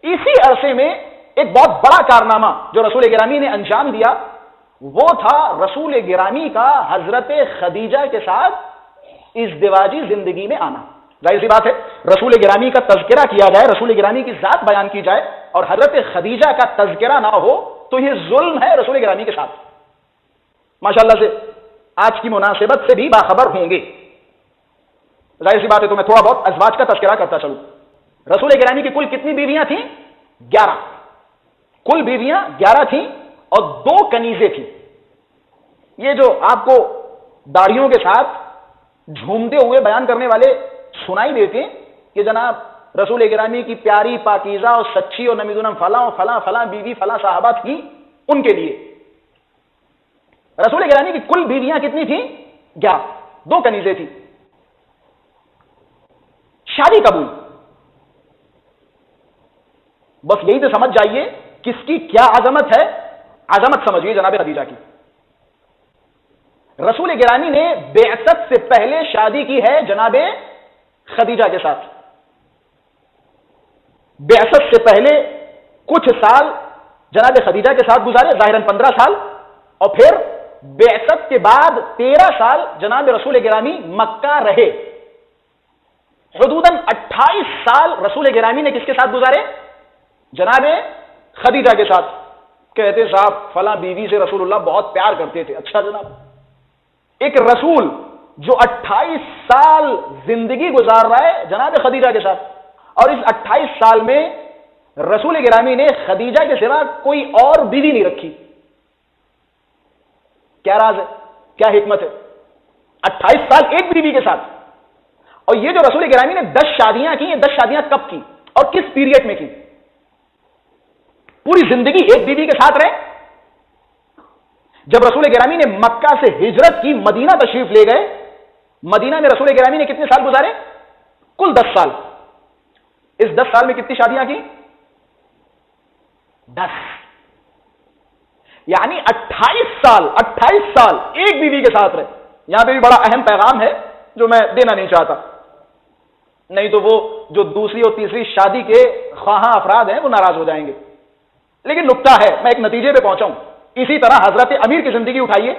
اسی عرصے میں ایک بہت بڑا کارنامہ جو رسول گرامی نے انجام دیا وہ تھا رسول گرامی کا حضرت خدیجہ کے ساتھ ازدواجی زندگی میں آنا. ظاہر سی بات ہے رسول گرامی کا تذکرہ کیا جائے، رسول گرامی کی ذات بیان کی جائے اور حضرت خدیجہ کا تذکرہ نہ ہو تو یہ ظلم ہے رسول گرامی کے ساتھ. ماشاءاللہ سے آج کی مناسبت سے بھی باخبر ہوں گے. ظاہر سی بات ہے تو میں تھوڑا بہت ازواج کا تذکرہ کرتا چلوں. رسول گرامی کی کل کتنی بیویاں تھیں؟ 11. کل بیویاں 11 تھیں اور 2 کنیزیں تھیں. یہ جو آپ کو داڑھیوں کے ساتھ جھومتے ہوئے بیان کرنے والے سنائی دیتے ہیں کہ جناب رسول گرامی کی پیاری پاکیزہ اور سچی اور نمیدونم فلاں فلاں فلاں بیوی فلاں صحابہ تھیں، ان کے لیے رسول گرامی کی کل بیویاں کتنی تھیں؟ 11. 2 کنیزیں تھیں. شادی قبول. بس یہی تو سمجھ جائیے کس کی کیا عظمت ہے. عظمت سمجھیے جناب خدیجہ کی. رسول گرامی نے بعثت سے پہلے شادی کی ہے جناب خدیجہ کے ساتھ. بعثت سے پہلے کچھ سال جناب خدیجہ کے ساتھ گزارے، ظاہراً 15 سال، اور پھر بعثت کے بعد 13 سال جناب رسول گرامی مکہ رہے. حدوداً 28 سال رسول گرامی نے کس کے ساتھ گزارے؟ جناب خدیجہ کے ساتھ. کہتے صاحب فلاں بیوی سے رسول اللہ بہت پیار کرتے تھے. اچھا جناب، ایک رسول جو 28 سال زندگی گزار رہا ہے جناب خدیجہ کے ساتھ، اور اس 28 سال میں رسول گرامی نے خدیجہ کے سوا کوئی اور بیوی نہیں رکھی. کیا راز ہے، کیا حکمت ہے؟ 28 سال ایک بیوی کے ساتھ. اور یہ جو رسول گرامی نے 10 شادیاں کی، یہ 10 شادیاں کب کی اور کس پیریڈ میں کی؟ پوری زندگی ایک بیوی کے ساتھ رہے. جب رسول گرامی نے مکہ سے ہجرت کی، مدینہ تشریف لے گئے. مدینہ میں رسول گرامی نے کتنے سال گزارے؟ کل 10 سال. اس 10 سال میں کتنی شادیاں کی؟ 10. یعنی 28 سال ایک بیوی کے ساتھ رہے. یہاں پہ بھی بڑا اہم پیغام ہے جو میں دینا نہیں چاہتا، نہیں تو وہ جو دوسری اور تیسری شادی کے خواہاں افراد ہیں وہ ناراض ہو جائیں گے. لیکن نکتہ ہے، میں ایک نتیجے پہ پہنچا ہوں. اسی طرح حضرت امیر کی زندگی اٹھائیے.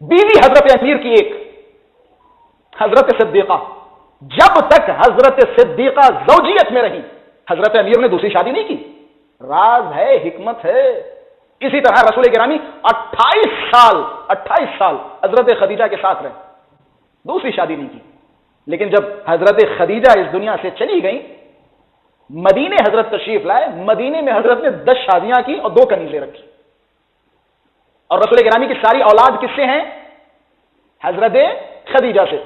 بیوی حضرت امیر کی ایک حضرت صدیقہ. جب تک حضرت صدیقہ زوجیت میں رہی حضرت امیر نے دوسری شادی نہیں کی. راز ہے، حکمت ہے. اسی طرح رسول گرامی 28 سال حضرت خدیجہ کے ساتھ رہے، دوسری شادی نہیں کی. لیکن جب حضرت خدیجہ اس دنیا سے چلی گئی، مدینے حضرت تشریف لائے. مدینے میں حضرت نے 10 شادیاں کی اور 2 کنیزیں رکھی. اور رسول گرامی کی ساری اولاد کس سے ہیں؟ حضرت خدیجہ سے،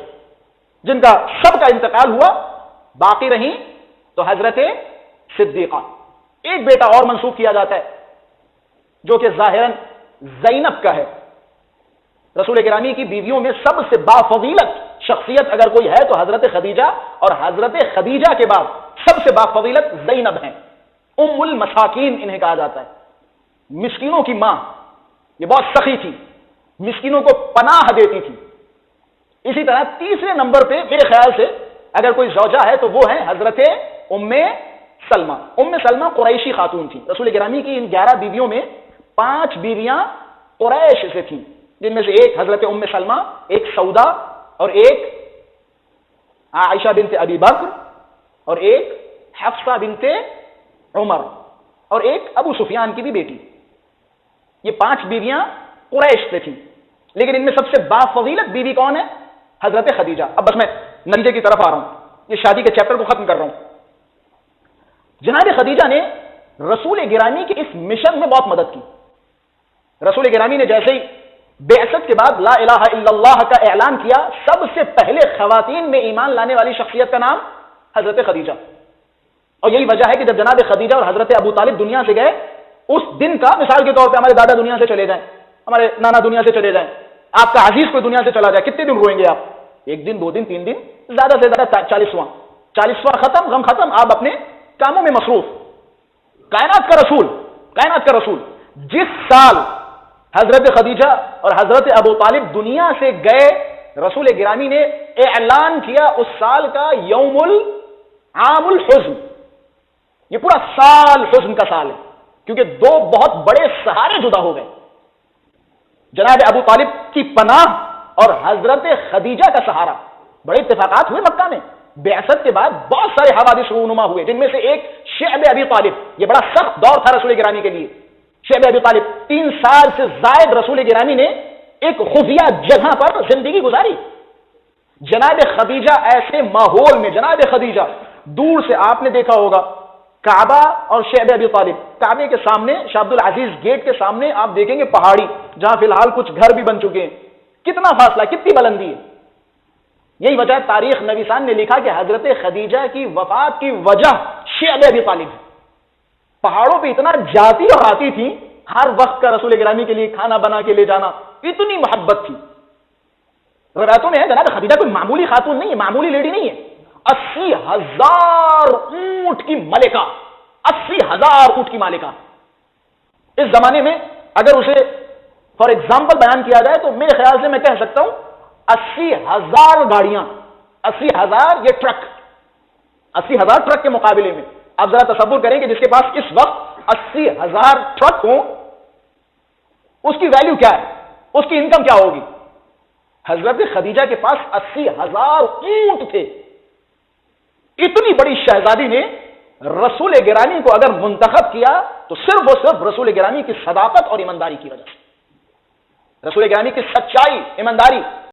جن کا سب کا انتقال ہوا. باقی رہیں تو حضرت صدیقہ. ایک بیٹا اور منسوخ کیا جاتا ہے جو کہ ظاہراً زینب کا ہے. رسول گرامی کی بیویوں میں سب سے بافضیلت شخصیت اگر کوئی ہے تو حضرت خدیجہ، اور حضرت خدیجہ کے بعد سب سے بافضیلت زینب ہیں. ام المساکین انہیں کہا جاتا ہے، مسکینوں کی ماں. یہ بہت سخی تھی، مسکینوں کو پناہ دیتی تھی. اسی طرح تیسرے نمبر پہ میرے خیال سے اگر کوئی زوجہ ہے تو وہ ہے حضرت ام سلمہ. ام سلمہ قریشی خاتون تھی. رسول گرامی کی ان 11 بیویوں میں 5 بیویاں قریش سے تھیں، جن میں سے ایک حضرت ام سلمہ، ایک سودا، اور ایک عائشہ بنت ابی بکر، اور ایک حفصہ بنت عمر، اور ایک ابو سفیان کی بھی بیٹی. یہ 5 بیویاں قریش سے تھیں. لیکن ان میں سب سے بافضیلت بیوی کون ہے؟ حضرت خدیجہ. اب بس میں نتیجے کی طرف آ رہا ہوں، یہ شادی کے چیپٹر کو ختم کر رہا ہوں. جناب خدیجہ نے رسول گرامی کے اس مشن میں بہت مدد کی. رسول گرامی نے جیسے ہی بعثت کے بعد لا الہ الا اللہ کا اعلان کیا، سب سے پہلے خواتین میں ایمان لانے والی شخصیت کا نام حضرت خدیجہ. اور یہی وجہ ہے کہ جب جناب خدیجہ اور حضرت ابو طالب دنیا سے گئے، اس دن کا مثال کے طور پہ ہمارے دادا دنیا سے چلے جائیں، ہمارے نانا دنیا سے چلے جائیں، آپ کا عزیز کوئی دنیا سے چلا جائے، کتنے دن روئیں گے آپ؟ 1 دن، 2 دن، 3 دن، زیادہ سے زیادہ 40واں ختم، غم ختم، آپ اپنے کاموں میں مصروف. کائنات کا رسول جس سال حضرت خدیجہ اور حضرت ابو طالب دنیا سے گئے، رسول گرامی نے اعلان کیا اس سال کا عام الحزن. یہ پورا سال حزن کا سال ہے، کیونکہ دو بہت بڑے سہارے جدا ہو گئے، جناب ابو طالب کی پناہ اور حضرت خدیجہ کا سہارا۔ بڑے اتفاقات ہوئے مکہ میں، بعثت کے بعد بہت سارے حوادث رونما ہوئے، جن میں سے ایک شعب ابی طالب، یہ بڑا سخت دور تھا رسول گرامی کے لیے۔ شعب ابی طالب 3 سال سے زائد رسول گرامی نے ایک خفیہ جگہ پر زندگی گزاری۔ جناب خدیجہ ایسے ماحول میں، جناب خدیجہ دور سے آپ نے دیکھا ہوگا کعبہ اور شعب ابی طالب، کعبے کے سامنے شاہ عبد العزیز گیٹ کے سامنے آپ دیکھیں گے پہاڑی، جہاں فی الحال کچھ گھر بھی بن چکے ہیں، کتنا فاصلہ، کتنی بلندی ہے۔ یہی وجہ تاریخ نویسان نے لکھا کہ حضرت خدیجہ کی وفات کی وجہ شعب ابی طالب ہے۔ پہاڑوں پہ اتنا جاتی اور آتی تھی، ہر وقت کا رسول گرامی کے لیے کھانا بنا کے لے جانا، اتنی محبت تھی۔ روایتوں میں ہے جناب خدیجہ کوئی معمولی خاتون نہیں ہے، معمولی لیڈی نہیں ہے، 80,000 اونٹ کی ملکہ، 80,000 اونٹ کی مالکہ۔ اس زمانے میں اگر اسے فار ایگزامپل بیان کیا جائے تو میرے خیال سے میں کہہ سکتا ہوں 80,000 گاڑیاں، 80,000 یہ ٹرک، 80,000 ٹرک کے مقابلے میں آپ ذرا تصور کریں کہ جس کے پاس اس وقت 80,000 ٹرک ہوں، اس کی ویلیو کیا ہے، اس کی انکم کیا ہوگی۔ حضرت خدیجہ کے پاس 80,000 اونٹ تھے۔ اتنی بڑی شہزادی نے رسول گرامی کو اگر منتخب کیا تو صرف اور صرف رسول گرامی کی صداقت اور ایمانداری کی وجہ سے، رسول گرامی کی سچائی، ایمانداری